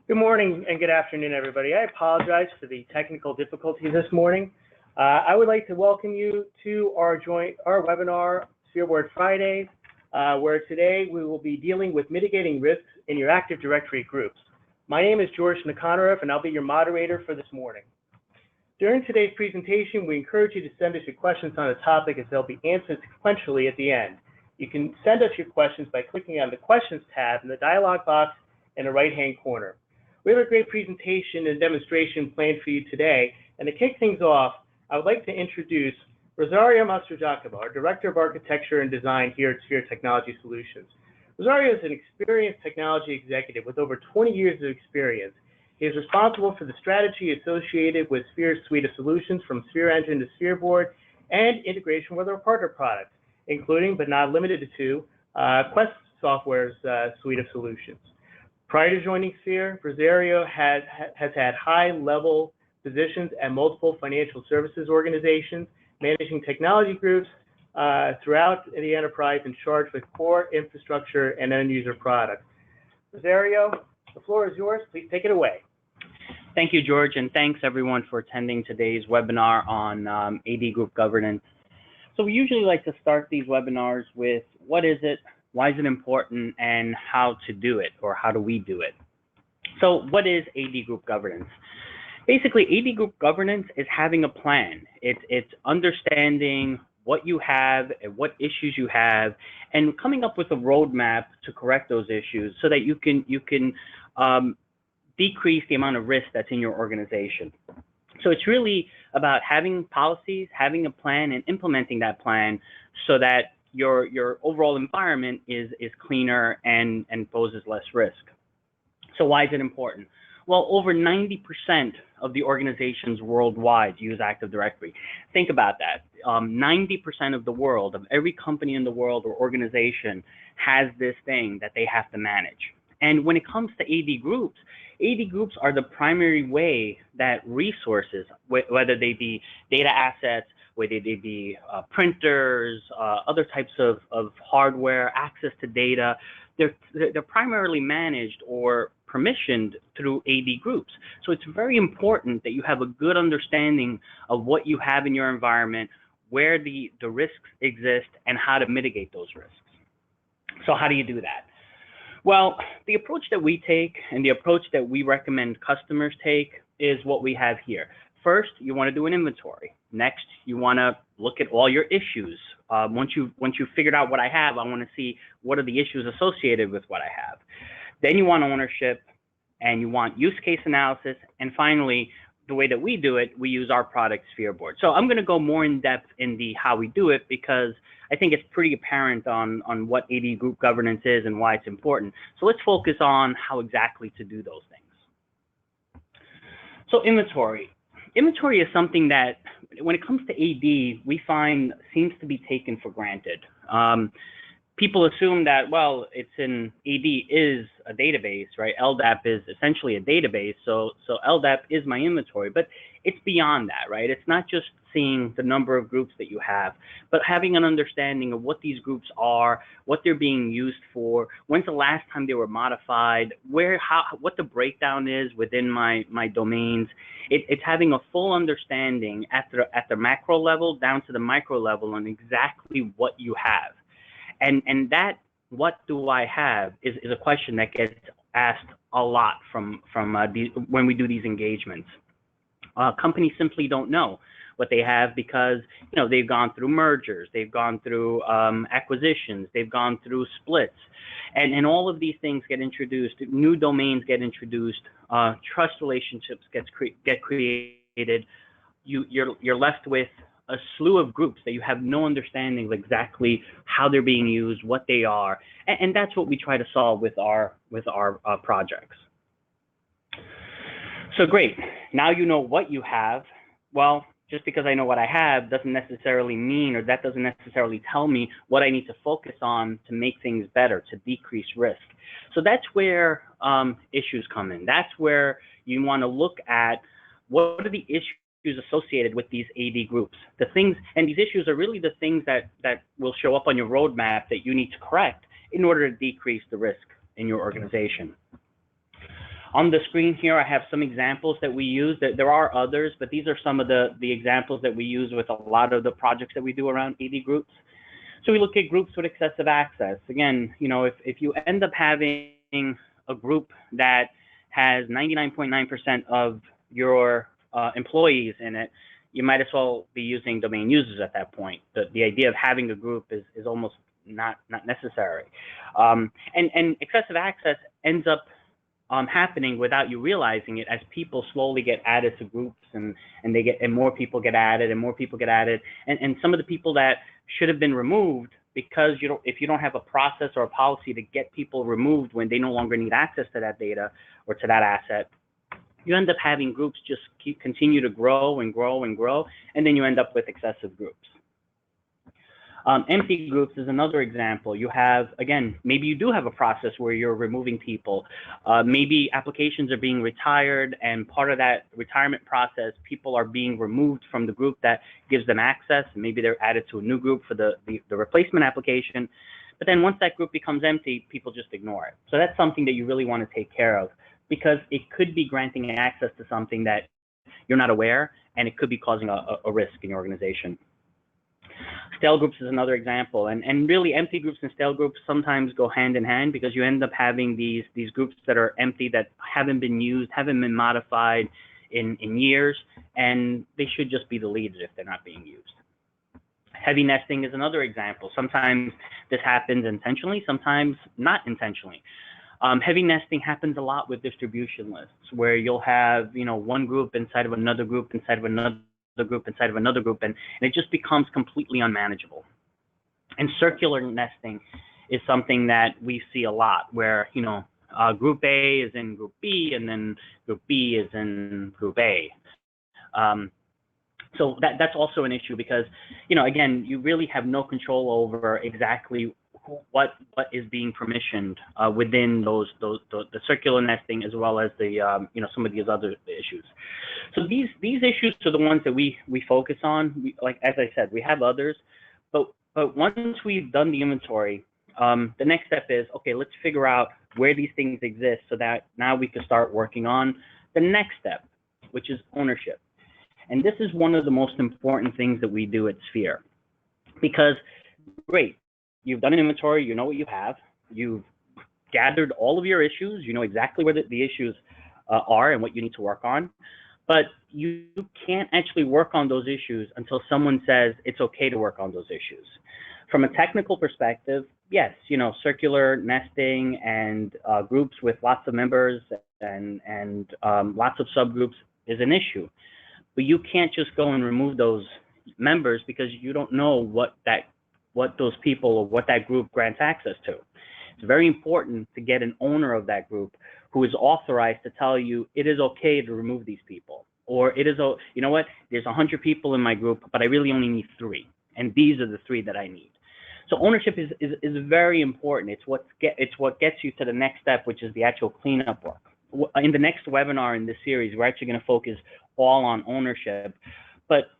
Good morning and good afternoon, everybody. I apologize for the technical difficulties this morning. I would like to welcome you to our webinar, SPHEREboard Fridays, where today we will be dealing with mitigating risks in your Active Directory groups. My name is George Nikanorev, and I'll be your moderator for this morning. During today's presentation, we encourage you to send us your questions on the topic, as they'll be answered sequentially at the end. You can send us your questions by clicking on the Questions tab in the dialog box in the right-hand corner. We have a great presentation and demonstration planned for you today, and to kick things off, I would like to introduce Rosario Mastrogiacomo, our Director of Architecture and Design here at Sphere Technology Solutions. Rosario is an experienced technology executive with over 20 years of experience. He is responsible for the strategy associated with Sphere's suite of solutions, from Sphere Engine to SPHEREboard, and integration with our partner products, including but not limited to Quest Software's suite of solutions. Prior to joining Sphere, Rosario has had high-level positions at multiple financial services organizations, managing technology groups throughout the enterprise and charged with core infrastructure and end-user products. Rosario, the floor is yours. Please take it away. Thank you, George, and thanks everyone for attending today's webinar on AD group governance. So we usually like to start these webinars with what is it, why is it important, and how to do it, or how do we do it. So what is AD group governance? Basically, AD group governance is having a plan. It's understanding what you have and what issues you have, and coming up with a roadmap to correct those issues so that you can decrease the amount of risk that's in your organization. So it's really about having policies, having a plan, and implementing that plan so that your overall environment is cleaner and poses less risk. So why is it important? Well, over 90% of the organizations worldwide use Active Directory. Think about that. 90% of the world, of every company in the world or organization, has this thing that they have to manage. And when it comes to AD groups are the primary way that resources, whether they be data assets, whether they be printers, other types of hardware, access to data, they're primarily managed or permissioned through AD groups. So it's very important that you have a good understanding of what you have in your environment, where the risks exist, and how to mitigate those risks. So how do you do that? Well, the approach that we take and the approach that we recommend customers take is what we have here. First, you want to do an inventory. Next, you want to look at all your issues. Once you've figured out what I have, I want to see what are the issues associated with what I have. Then you want ownership, and you want use case analysis. And finally, the way that we do it, we use our product, SPHEREboard. So I'm going to go more in depth in the how we do it, because I think it's pretty apparent on what AD group governance is and why it's important. So let's focus on how exactly to do those things. So inventory. Inventory is something that, when it comes to AD, we find seems to be taken for granted. People assume that, well, it's AD is a database, right? LDAP is essentially a database, so LDAP is my inventory, but it's beyond that, right? It's not just seeing the number of groups that you have, but having an understanding of what these groups are, what they're being used for, when's the last time they were modified, what the breakdown is within my domains. It's having a full understanding at the macro level down to the micro level on exactly what you have. And that what do I have is a question that gets asked a lot when we do these engagements. Companies simply don't know what they have because they've gone through mergers, they've gone through acquisitions, they've gone through splits, and all of these things get introduced. New domains get introduced, trust relationships get created. You're left with a slew of groups that you have no understanding of exactly how they're being used, what they are, and that's what we try to solve with our projects. So great, now you know what you have. Well, just because I know what I have doesn't necessarily mean, or that doesn't necessarily tell me what I need to focus on to make things better, to decrease risk. So that's where issues come in. That's where you want to look at what are the issues associated with these AD groups. The things, and these issues are really the things that will show up on your roadmap that you need to correct in order to decrease the risk in your organization. On the screen here, I have some examples that we use. There are others, but these are some of the examples that we use with a lot of the projects that we do around AD groups. So we look at groups with excessive access. Again, if you end up having a group that has 99.9% of your employees in it, you might as well be using domain users at that point. The idea of having a group is almost not necessary. And excessive access ends up happening without you realizing it, as people slowly get added to groups, and more people get added, and more people get added, and some of the people that should have been removed, because if you don't have a process or a policy to get people removed when they no longer need access to that data or to that asset, you end up having groups just continue to grow and grow and grow, and then you end up with excessive groups. Empty groups is another example. You have, again, maybe you do have a process where you're removing people. Maybe applications are being retired, and part of that retirement process, people are being removed from the group that gives them access. Maybe they're added to a new group for the replacement application. But then once that group becomes empty, people just ignore it. So that's something that you really want to take care of, because it could be granting access to something that you're not aware, and it could be causing a risk in your organization. Stale groups is another example, and really empty groups and stale groups sometimes go hand in hand, because you end up having these groups that are empty, that haven't been used, haven't been modified in years, and they should just be deleted if they're not being used. Heavy nesting is another example. Sometimes this happens intentionally, sometimes not intentionally. Heavy nesting happens a lot with distribution lists, where you'll have one group inside of another group inside of another group inside of another group, and it just becomes completely unmanageable. And circular nesting is something that we see a lot, where group A is in group B, and then group B is in group A. So that's also an issue, because again, you really have no control over exactly what is being permissioned within the circular nesting, as well as the some of these other issues. So these issues are the ones that we focus on. Like, as I said, we have others, but once we've done the inventory, the next step is, okay, let's figure out where these things exist, so that now we can start working on the next step, which is ownership. And this is one of the most important things that we do at Sphere, because great, you've done an inventory, you know what you have, you've gathered all of your issues, you know exactly where the issues are and what you need to work on, but you can't actually work on those issues until someone says it's okay to work on those issues. From a technical perspective, yes, circular nesting and groups with lots of members and lots of subgroups is an issue, but you can't just go and remove those members, because you don't know what those people or what that group grants access to. It's very important to get an owner of that group who is authorized to tell you it is okay to remove these people, or it is, there's 100 people in my group, but I really only need 3, and these are the 3 that I need. So ownership is very important. It's what gets you to the next step, which is the actual cleanup work. In the next webinar in this series, we're actually going to focus all on ownership, but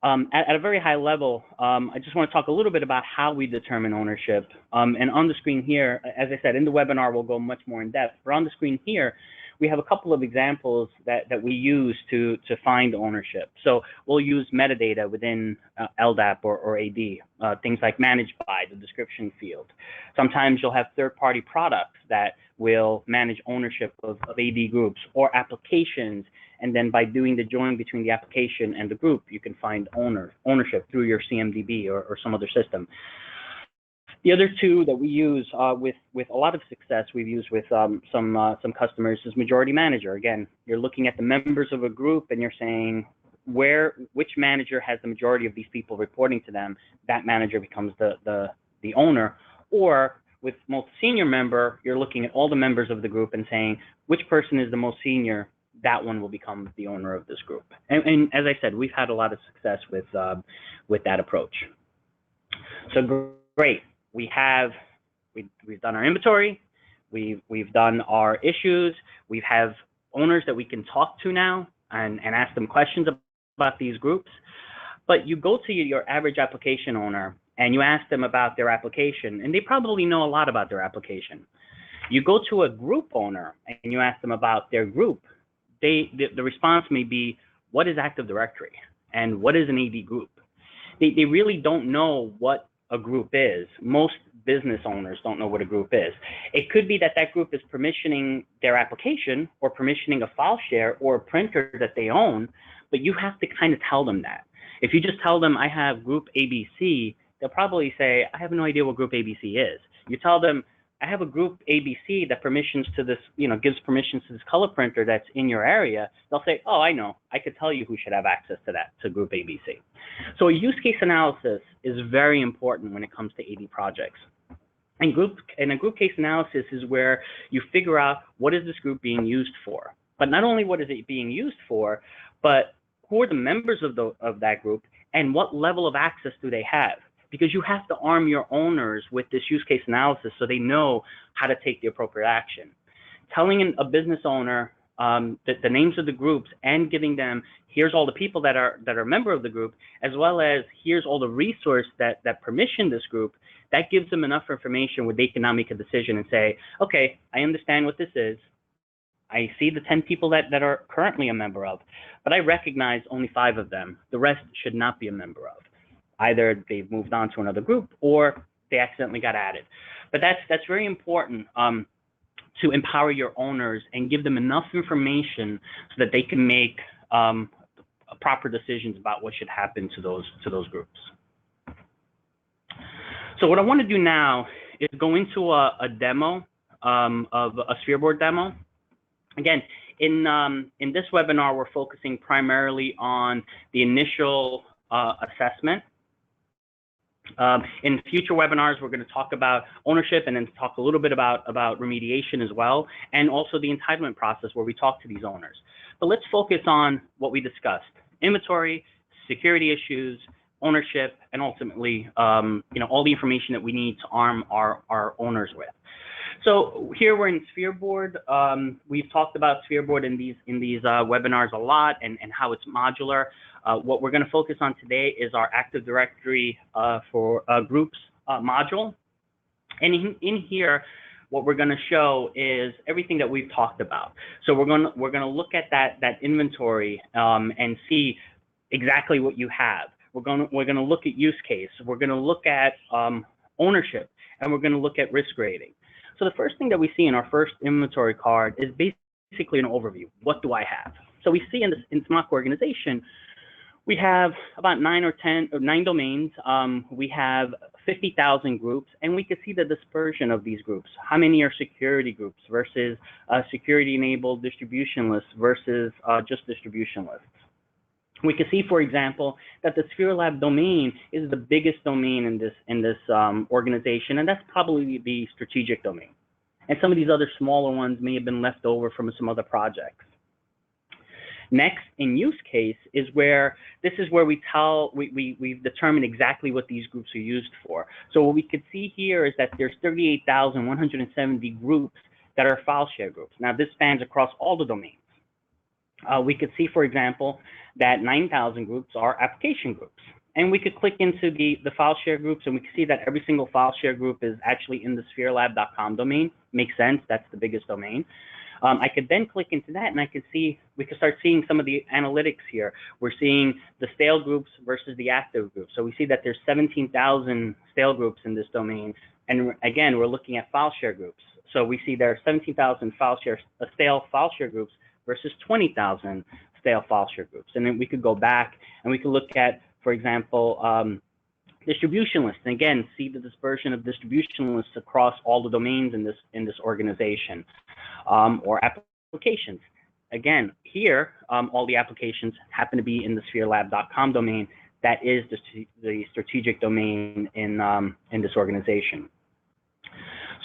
at a very high level, I just want to talk a little bit about how we determine ownership. And on the screen here, as I said, in the webinar, we'll go much more in depth. But on the screen here, we have a couple of examples that we use to find ownership. So we'll use metadata within LDAP or AD, things like managed by, the description field. Sometimes you'll have third-party products that will manage ownership of AD groups or applications, and then by doing the join between the application and the group, you can find ownership through your CMDB or some other system. The other two that we use with a lot of success, we've used with some customers, is Majority Manager. Again, you're looking at the members of a group and you're saying which manager has the majority of these people reporting to them. That manager becomes the owner. Or with most senior member, you're looking at all the members of the group and saying which person is the most senior. That one will become the owner of this group. And as I said, we've had a lot of success with that approach. So great. We've done our inventory, we've done our issues, we have owners that we can talk to now and ask them questions about these groups. But you go to your average application owner and you ask them about their application, and they probably know a lot about their application. You go to a group owner and you ask them about their group. The response may be, what is Active Directory and what is an AD group? They really don't know what a group is. Most business owners don't know what a group is. It could be that that group is permissioning their application or permissioning a file share or a printer that they own, but you have to kind of tell them that. If you just tell them, I have group ABC, they'll probably say, I have no idea what group ABC is. You tell them, I have a group ABC that permissions to this, gives permissions to this color printer that's in your area. They'll say, oh, I know. I could tell you who should have access to that, to group ABC. So a use case analysis is very important when it comes to AD projects. And a group case analysis is where you figure out what is this group being used for. But not only what is it being used for, but who are the members of that group and what level of access do they have? Because you have to arm your owners with this use case analysis so they know how to take the appropriate action. Telling a business owner the names of the groups and giving them, here's all the people that are a member of the group, as well as here's all the resource that permission this group, that gives them enough information where they can now make a decision and say, okay, I understand what this is. I see the 10 people that are currently a member of, but I recognize only 5 of them. The rest should not be a member of. Either they've moved on to another group or they accidentally got added. But that's very important to empower your owners and give them enough information so that they can make proper decisions about what should happen to those groups. So what I want to do now is go into a demo of a SPHEREboard demo. Again, in this webinar, we're focusing primarily on the initial assessment. In future webinars, we're going to talk about ownership and then talk a little bit about remediation as well, and also the entitlement process where we talk to these owners. But let's focus on what we discussed: inventory, security issues, ownership, and ultimately, all the information that we need to arm our owners with. So here we're in SPHEREboard. We've talked about SPHEREboard in these webinars a lot and how it's modular. What we're going to focus on today is our Active Directory for groups module. And in here, what we're going to show is everything that we've talked about. So we're going to look at that inventory and see exactly what you have. We're going to look at use case. We're going to look at ownership, and we're going to look at risk grading. So the first thing that we see in our first inventory card is basically an overview. What do I have? So we see in SMOC organization, we have about 9 domains. We have 50,000 groups, and we can see the dispersion of these groups. How many are security groups versus security-enabled distribution lists versus just distribution lists. We can see, for example, that the SPHERElab domain is the biggest domain in this organization, and that's probably the strategic domain. And some of these other smaller ones may have been left over from some other projects. Next, in use case, is where we've determined exactly what these groups are used for. So what we could see here is that there's 38,170 groups that are file share groups. Now, this spans across all the domains. We could see, for example, that 9,000 groups are application groups. And we could click into the file share groups, and we can see that every single file share group is actually in the spherelab.com domain. Makes sense, that's the biggest domain. I could then click into that, and we could start seeing some of the analytics here. We're seeing the stale groups versus the active groups. So we see that there's 17,000 stale groups in this domain. And again, we're looking at file share groups. So we see there are 17,000 stale file share groups versus 20,000 stale file share groups. And then we could go back and we could look at, for example, distribution lists, and again, see the dispersion of distribution lists across all the domains in this organization, or applications. Again, here, all the applications happen to be in the spherelab.com domain. That is the strategic domain in this organization.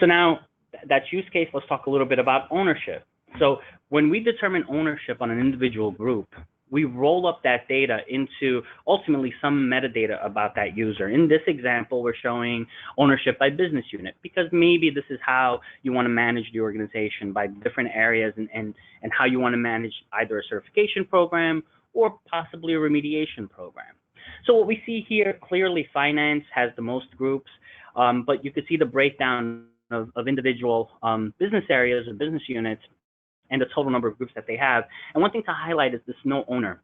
So now that's use case. Let's talk a little bit about ownership. So when we determine ownership on an individual group, we roll up that data into ultimately some metadata about that user. In this example, we're showing ownership by business unit because maybe this is how you want to manage the organization by different areas and how you want to manage either a certification program or possibly a remediation program. So what we see here, clearly finance has the most groups, but you can see the breakdown of individual business areas or business units and the total number of groups that they have. And one thing to highlight is this no owner.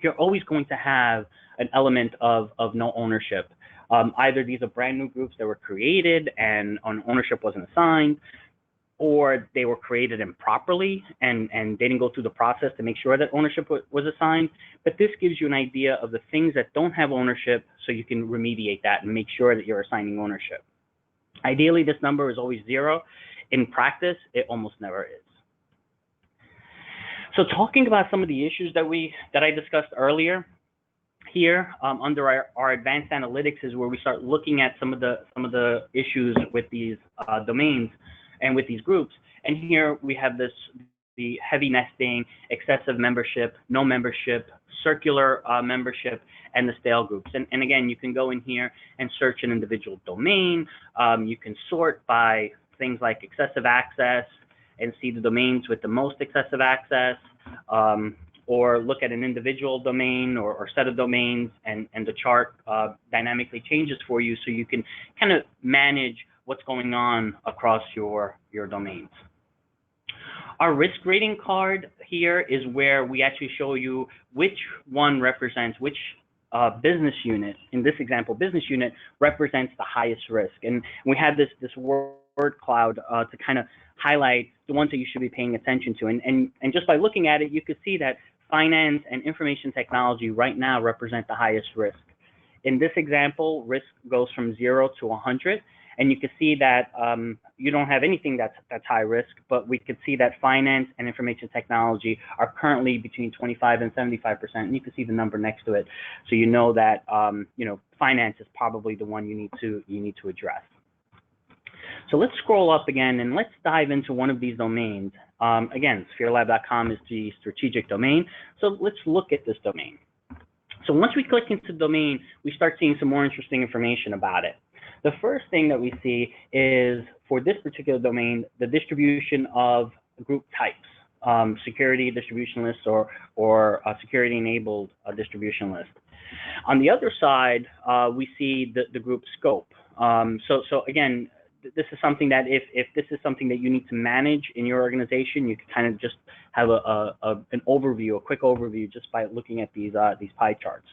You're always going to have an element of no ownership. Either these are brand new groups that were created and ownership wasn't assigned, or they were created improperly and they didn't go through the process to make sure that ownership was assigned. But this gives you an idea of the things that don't have ownership, so you can remediate that and make sure that you're assigning ownership. Ideally, this number is always 0. In practice, it almost never is. So talking about some of the issues that I discussed earlier, here under our advanced analytics is where we start looking at some of the issues with these domains and with these groups. And here we have the heavy nesting, excessive membership, no membership, circular membership, and the stale groups. And again, you can go in here and search an individual domain. You can sort by things like excessive access and see the domains with the most excessive access, or look at an individual domain or set of domains, and the chart dynamically changes for you, so you can kind of manage what's going on across your domains. Our risk rating card here is where we actually show you which one represents which business unit. In this example, business unit represents the highest risk. And we have this word cloud to kind of highlight the ones that you should be paying attention to. And just by looking at it, you could see that finance and information technology right now represent the highest risk. In this example, risk goes from 0 to 100. And you can see that you don't have anything that's high risk, but we could see that finance and information technology are currently between 25 and 75%. And you can see the number next to it, so you know that finance is probably the one you need to address. So let's scroll up again and let's dive into one of these domains. Again, SPHERElab.com is the strategic domain. So let's look at this domain. So once we click into the domain, we start seeing some more interesting information about it. The first thing that we see is, for this particular domain, the distribution of group types, security distribution list or security-enabled distribution list. On the other side, we see the group scope. So again, this is something that if this is something that you need to manage in your organization, you can kind of just have an overview, a quick overview, just by looking at these pie charts.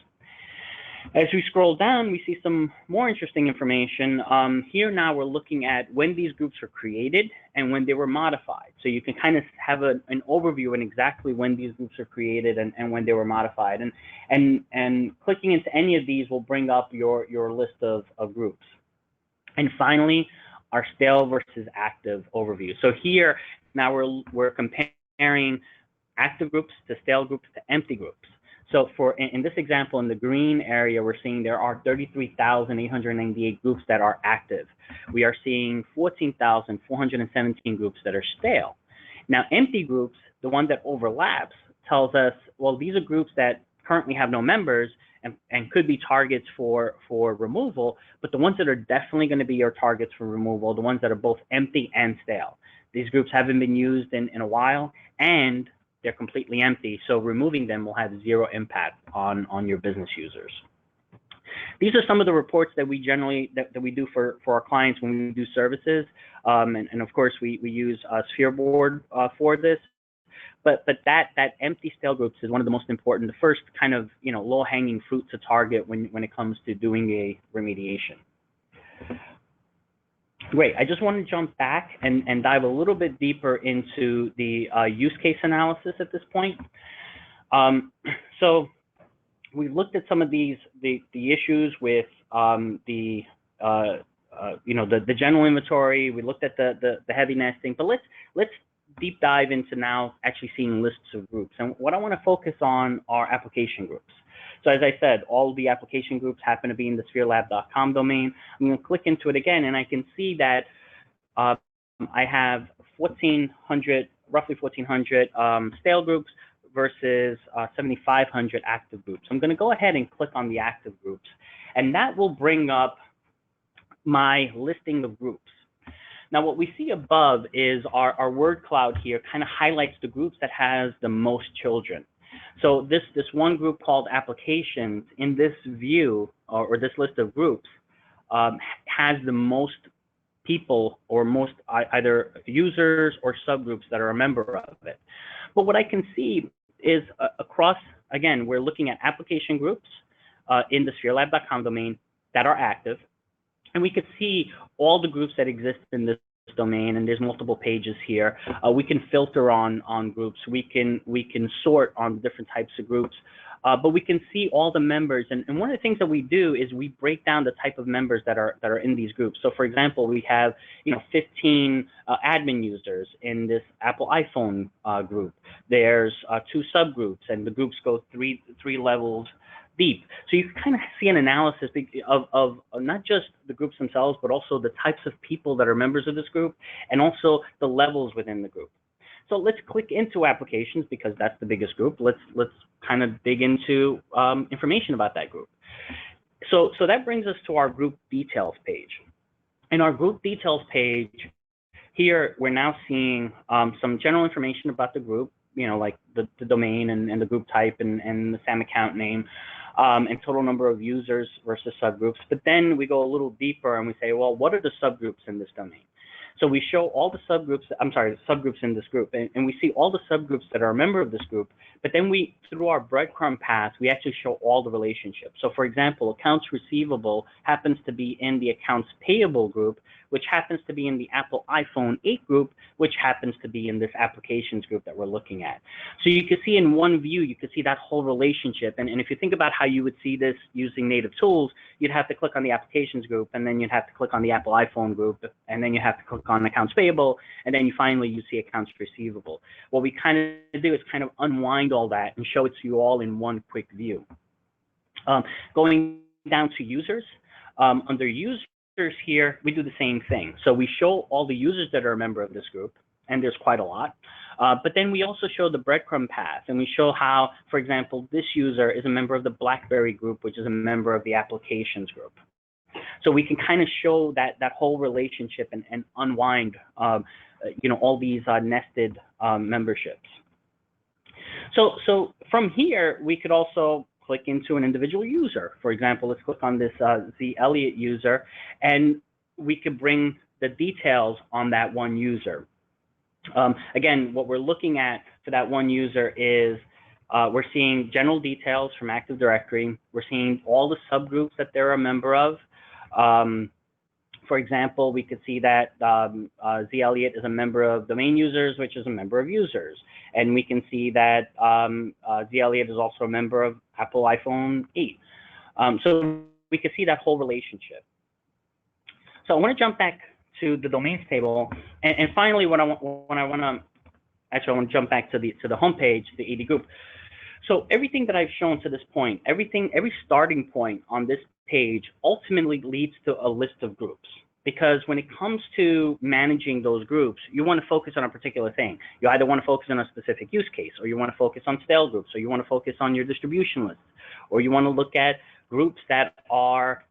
As we scroll down, we see some more interesting information. Here now we're looking at when these groups were created and when they were modified. So you can kind of have an overview on exactly when these groups are created and when they were modified. And clicking into any of these will bring up your list of groups. And finally, our stale versus active overview. So here now we're comparing active groups to stale groups to empty groups. So in this example, in the green area, we're seeing there are 33,898 groups that are active. We are seeing 14,417 groups that are stale. Now, empty groups, the one that overlaps, tells us, well, these are groups that currently have no members and could be targets for removal, but the ones that are definitely going to be your targets for removal, the ones that are both empty and stale. These groups haven't been used in a while, and they're completely empty, so removing them will have 0 impact on your business users. These are some of the reports that we generally that we do for our clients when we do services, and of course we use SPHEREboard for this. But that empty stale groups is one of the most important, the first kind of low-hanging fruit to target when it comes to doing a remediation. Great. I just want to jump back and dive a little bit deeper into the use case analysis at this point. So we've looked at some of the issues with the general inventory. We looked at the heavy nesting, but let's deep dive into now actually seeing lists of groups. And what I want to focus on are application groups. So as I said, all the application groups happen to be in the SPHERElab.com domain. I'm going to click into it again, and I can see that I have roughly 1,400 stale groups versus 7,500 active groups. I'm going to go ahead and click on the active groups, and that will bring up my listing of groups. Now, what we see above is our word cloud here kind of highlights the groups that has the most children. So this one group called applications in this view or this list of groups has the most people or most either users or subgroups that are a member of it. But what I can see is across, again, we're looking at application groups in the spherelab.com domain that are active. And we could see all the groups that exist in this domain, and there's multiple pages here. We can filter on groups. We can sort on different types of groups. But we can see all the members, and one of the things that we do is we break down the type of members that are in these groups. So, for example, we have 15 admin users in this Apple iPhone group. There's 2 subgroups, and the groups go three levels deep. So you can kind of see an analysis of not just the groups themselves, but also the types of people that are members of this group, and also the levels within the group. So let's click into applications because that's the biggest group. Let's kind of dig into information about that group. So that brings us to our group details page. In our group details page, here we're now seeing some general information about the group, like the domain and the group type and the SAM account name, and total number of users versus subgroups. But then we go a little deeper and we say, well, what are the subgroups in this domain? So we show all the subgroups, subgroups in this group, and we see all the subgroups that are a member of this group, but then we, through our breadcrumb path, we actually show all the relationships. So for example, accounts receivable happens to be in the accounts payable group, which happens to be in the Apple iPhone 8 group, which happens to be in this applications group that we're looking at. So you can see in one view, you can see that whole relationship. And if you think about how you would see this using native tools, you'd have to click on the applications group, and then you'd have to click on the Apple iPhone group, and then you have to click on accounts payable, and then you see accounts receivable. What we kind of do is kind of unwind all that and show it to you all in one quick view. Going down to users, under users here, we do the same thing. So we show all the users that are a member of this group, and there's quite a lot. But then we also show the breadcrumb path, and we show how, for example, this user is a member of the BlackBerry group, which is a member of the applications group. So we can kind of show that whole relationship and unwind, all these nested memberships. So from here, we could also click into an individual user. For example, let's click on this Z Elliott user, and we could bring the details on that one user. Again, what we're looking at for that one user is we're seeing general details from Active Directory. We're seeing all the subgroups that they're a member of. For example, we could see that Z Elliott is a member of domain users, which is a member of users. And we can see that Z Elliott is also a member of Apple iPhone 8. So we could see that whole relationship. So I want to jump back to the domains table. And finally, I want to jump back to the home page, the AD group. So everything that I've shown to this point, every starting point on this page ultimately leads to a list of groups. Because when it comes to managing those groups, you want to focus on a particular thing. You either want to focus on a specific use case, or you want to focus on stale groups, or you want to focus on your distribution list, or you want to look at groups that are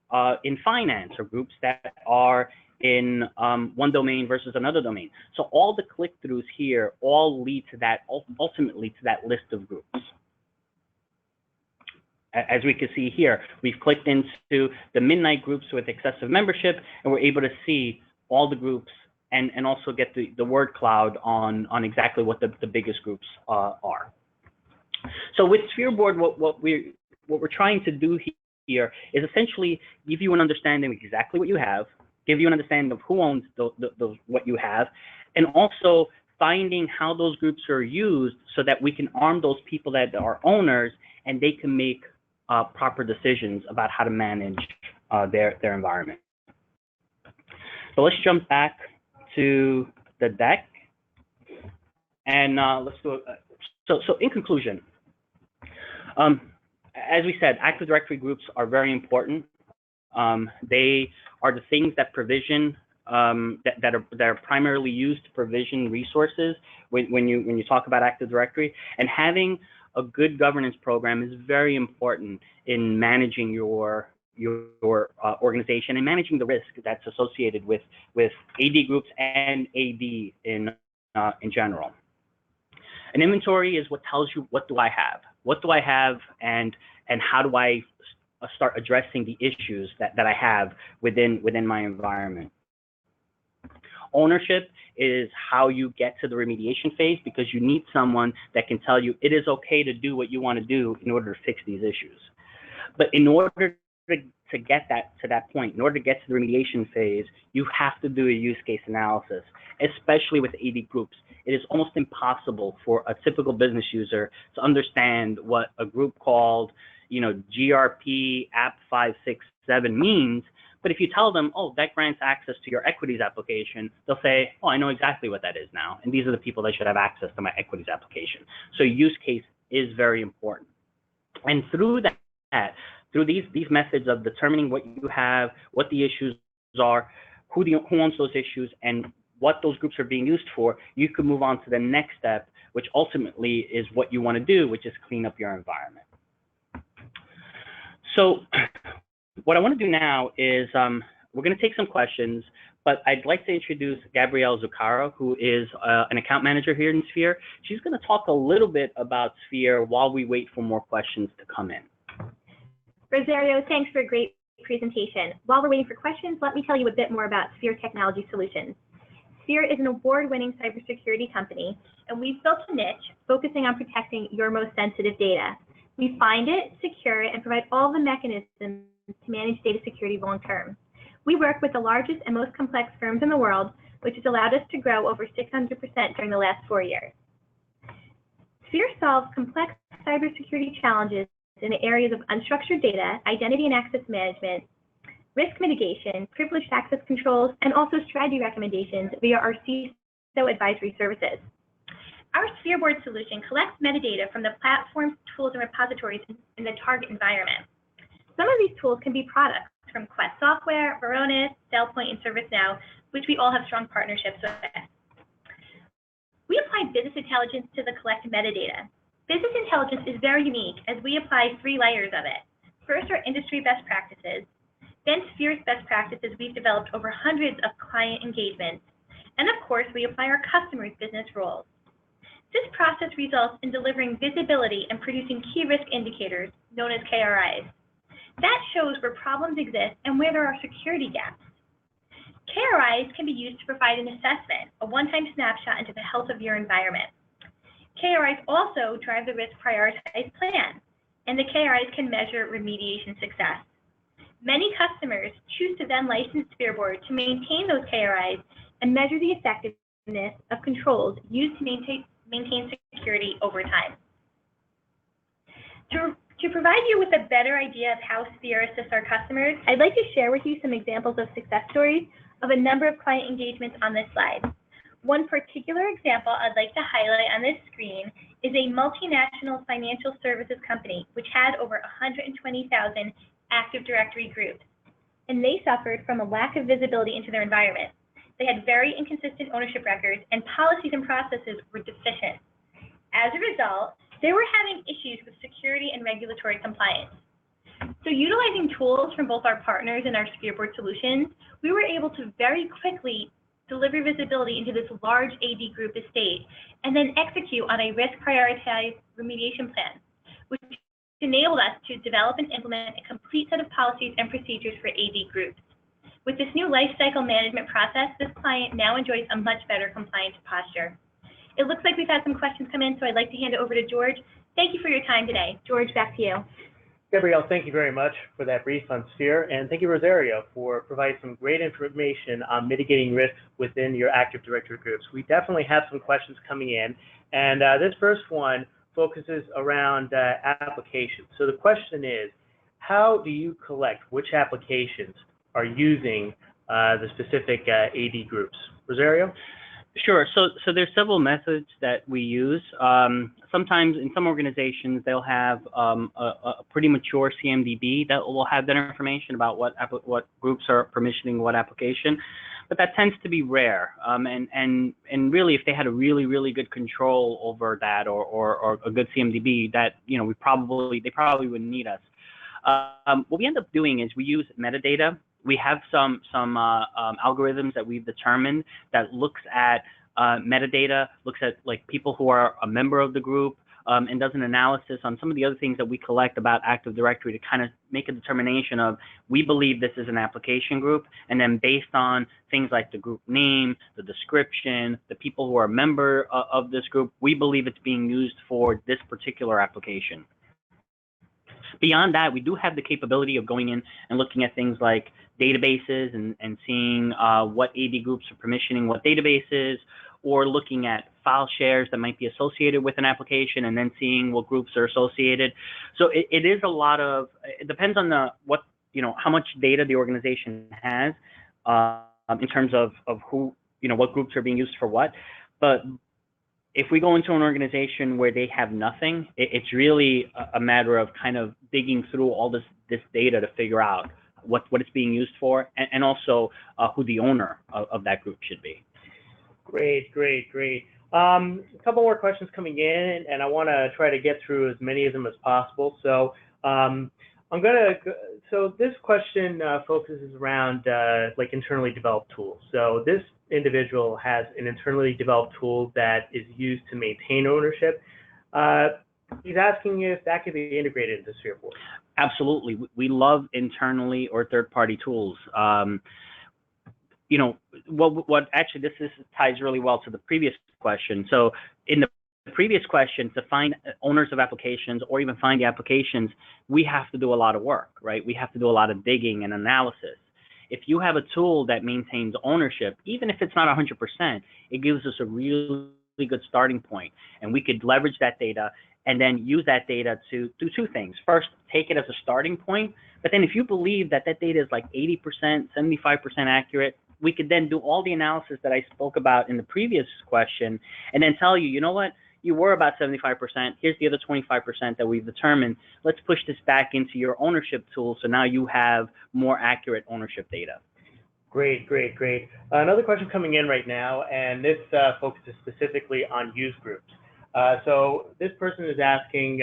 in finance, or groups that are in one domain versus another domain. So all the click-throughs here all lead to that, ultimately to that list of groups. As we can see here, we've clicked into the midnight groups with excessive membership, and we're able to see all the groups and also get the word cloud on exactly what the biggest groups are. So with SPHEREboard, what we're trying to do here is essentially give you an understanding of exactly what you have, give you an understanding of who owns what you have, and also finding how those groups are used so that we can arm those people that are owners and they can make proper decisions about how to manage their environment. So let's jump back to the deck, and let's do it. So in conclusion, as we said, Active Directory groups are very important. They are the things that provision that are primarily used to provision resources when you talk about Active Directory, and having a good governance program is very important in managing your organization and managing the risk that's associated with AD groups and AD in general. An inventory is what tells you what do I have, and how do I start addressing the issues that I have within my environment. Ownership is how you get to the remediation phase, because you need someone that can tell you it is okay to do what you want to do in order to fix these issues. But in order to get to that point, in order to get to the remediation phase, you have to do a use case analysis, especially with AD groups. It is almost impossible for a typical business user to understand what a group called, GRP App 567 means. But if you tell them, oh, that grants access to your equities application, they'll say, oh, I know exactly what that is now. And these are the people that should have access to my equities application. So use case is very important. And through that, through these methods of determining what you have, what the issues are, who owns those issues, and what those groups are being used for, you can move on to the next step, which ultimately is what you want to do, which is clean up your environment. So what I want to do now is we're going to take some questions, but I'd like to introduce Gabrielle Zuccaro, who is an account manager here in Sphere. She's going to talk a little bit about Sphere while we wait for more questions to come in. Rosario, thanks for a great presentation. While we're waiting for questions, let me tell you a bit more about Sphere Technology Solutions. Sphere is an award-winning cybersecurity company, and we've built a niche focusing on protecting your most sensitive data. We find it, secure it, and provide all the mechanisms to manage data security long-term. We work with the largest and most complex firms in the world, which has allowed us to grow over 600% during the last 4 years. Sphere solves complex cybersecurity challenges in the areas of unstructured data, identity and access management, risk mitigation, privileged access controls, and also strategy recommendations via our CISO advisory services. Our SPHEREboard solution collects metadata from the platforms, tools, and repositories in the target environment. Some of these tools can be products from Quest Software, Varonis, SailPoint, and ServiceNow, which we all have strong partnerships with. We apply business intelligence to the collected metadata. Business intelligence is very unique as we apply 3 layers of it. First are industry best practices, then Sphere's best practices we've developed over hundreds of client engagements, and of course we apply our customers' business rules. This process results in delivering visibility and producing key risk indicators, known as KRIs. That shows where problems exist and where there are security gaps. KRIs can be used to provide an assessment, a one-time snapshot into the health of your environment. KRIs also drive the risk prioritized plan, and the KRIs can measure remediation success. Many customers choose to then license SPHEREboard to maintain those KRIs and measure the effectiveness of controls used to maintain security over time. To provide you with a better idea of how Sphere assists our customers, I'd like to share with you some examples of success stories of a number of client engagements on this slide. One particular example I'd like to highlight on this screen is a multinational financial services company which had over 120,000 Active Directory groups, and they suffered from a lack of visibility into their environment. They had very inconsistent ownership records, and policies and processes were deficient. As a result, they were having issues with security and regulatory compliance. So utilizing tools from both our partners and our SPHEREboard solutions, we were able to very quickly deliver visibility into this large AD group estate, and then execute on a risk prioritized remediation plan, which enabled us to develop and implement a complete set of policies and procedures for AD groups. With this new lifecycle management process, this client now enjoys a much better compliance posture. It looks like we've had some questions come in, so I'd like to hand it over to George. Thank you for your time today. George, back to you. Gabrielle, thank you very much for that brief on Sphere, and thank you, Rosario, for providing some great information on mitigating risks within your Active Directory groups. We definitely have some questions coming in, and this first one focuses around applications. So the question is, how do you collect which applications are using the specific AD groups? Rosario? Sure. So there's several methods that we use. Sometimes in some organizations, they'll have a pretty mature CMDB that will have that information about what groups are permissioning what application, but that tends to be rare. And really, if they had a really good control over that or a good CMDB, that they probably wouldn't need us. What we end up doing is we use metadata. We have some algorithms that we've determined that looks at metadata, looks at like people who are a member of the group, and does an analysis on some of the other things that we collect about Active Directory to kind of make a determination of, we believe this is an application group, and then based on things like the group name, the description, the people who are a member of this group, we believe it's being used for this particular application. Beyond that, we do have the capability of going in and looking at things like databases and seeing what AD groups are permissioning what databases, or looking at file shares that might be associated with an application and then seeing what groups are associated. So it is a lot of, it depends on how much data the organization has in terms of who, what groups are being used for what. But if we go into an organization where they have nothing, it's really a matter of kind of digging through all this data to figure out what it's being used for, and also who the owner of that group should be. Great. A couple more questions coming in, and I want to try to get through as many of them as possible. So so this question focuses around like internally developed tools. So this individual has an internally developed tool that is used to maintain ownership. He's asking if that could be integrated into SPHEREboard. Absolutely. We love internally or third-party tools. What actually this ties really well to the previous question. So in the previous question, to find owners of applications or even find the applications, we have to do a lot of work, right? We have to do a lot of digging and analysis. If you have a tool that maintains ownership, even if it's not 100%, it gives us a really good starting point. And we could leverage that data and then use that data to do two things. First, take it as a starting point. But then if you believe that data is like 80%, 75% accurate, we could then do all the analysis that I spoke about in the previous question and then tell you, you know what? You were about 75%. Here's the other 25% that we've determined. Let's push this back into your ownership tool so now you have more accurate ownership data. Great. Another question coming in right now, and this focuses specifically on use groups. So this person is asking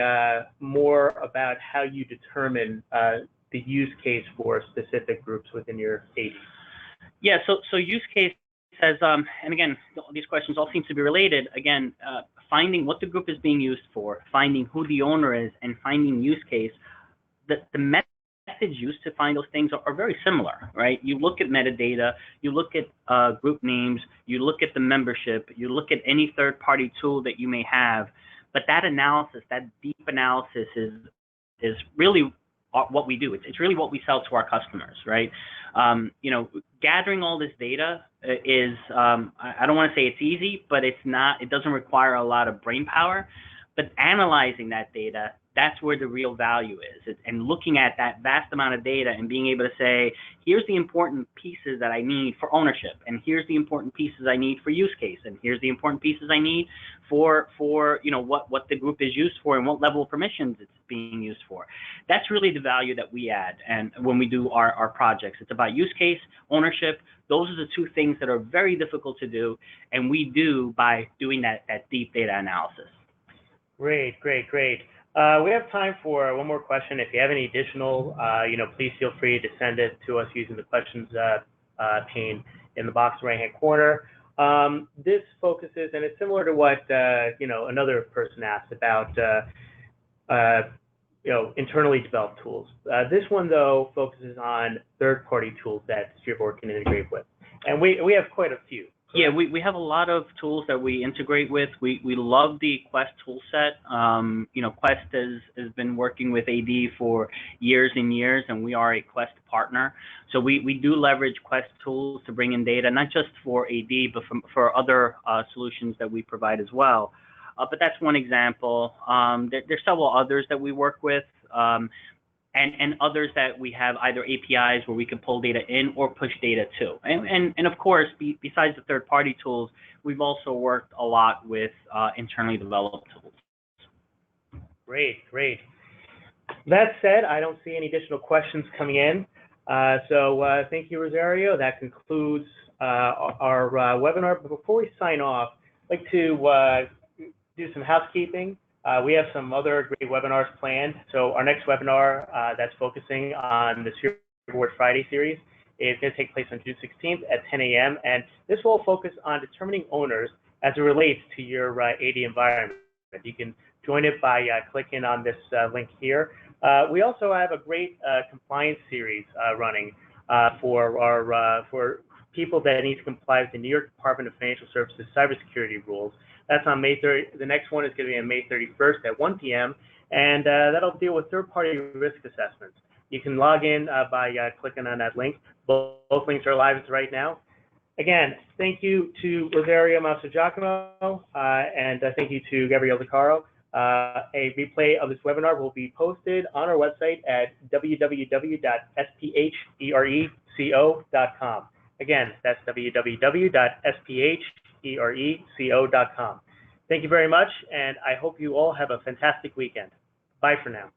more about how you determine the use case for specific groups within your AD. Yeah, so use case says, and again, these questions all seem to be related. Again, finding what the group is being used for, finding who the owner is, and finding use case. The methods used to find those things are very similar, right? You look at metadata, you look at group names, you look at the membership, you look at any third-party tool that you may have, but that analysis, that deep analysis is really what we do. It's really what we sell to our customers, right? Gathering all this data is, I don't want to say it's easy, but it doesn't require a lot of brain power, but analyzing that data, that's where the real value is. And looking at that vast amount of data and being able to say, here's the important pieces that I need for ownership, and here's the important pieces I need for use case, and here's the important pieces I need for what the group is used for and what level of permissions it's being used for. That's really the value that we add. And when we do our projects, it's about use case, ownership. Those are the two things that are very difficult to do, and we do by doing that deep data analysis. Great. We have time for one more question. If you have any additional, please feel free to send it to us using the questions pane in the box right-hand corner. This focuses, and it's similar to what another person asked about, internally developed tools. This one though focuses on third-party tools that SPHEREboard can integrate with, and we have quite a few. Yeah, we have a lot of tools that we integrate with. We love the Quest tool set. Quest has been working with AD for years and years, and we are a Quest partner. So we do leverage Quest tools to bring in data, not just for AD, but for other solutions that we provide as well. But that's one example. There's several others that we work with. And others that we have either APIs where we can pull data in or push data to. And of course, besides the third-party tools, we've also worked a lot with internally developed tools. Great. That said, I don't see any additional questions coming in. So thank you, Rosario. That concludes our webinar. But before we sign off, I'd like to do some housekeeping. We have some other great webinars planned. So our next webinar that's focusing on the SPHEREboard Friday series is going to take place on June 16th at 10 a.m. And this will focus on determining owners as it relates to your AD environment. You can join it by clicking on this link here. We also have a great compliance series running for people that need to comply with the New York Department of Financial Services cybersecurity rules. That's on May 30. The next one is going to be on May 31st at 1 p.m. And that'll deal with third-party risk assessments. You can log in by clicking on that link. Both links are live right now. Again, thank you to Rosario Mastrogiacomo and thank you to Gabrielle DeCaro. A replay of this webinar will be posted on our website at www.sphereco.com. Again, that's www.sphereco.com. Thank you very much, and I hope you all have a fantastic weekend. Bye for now.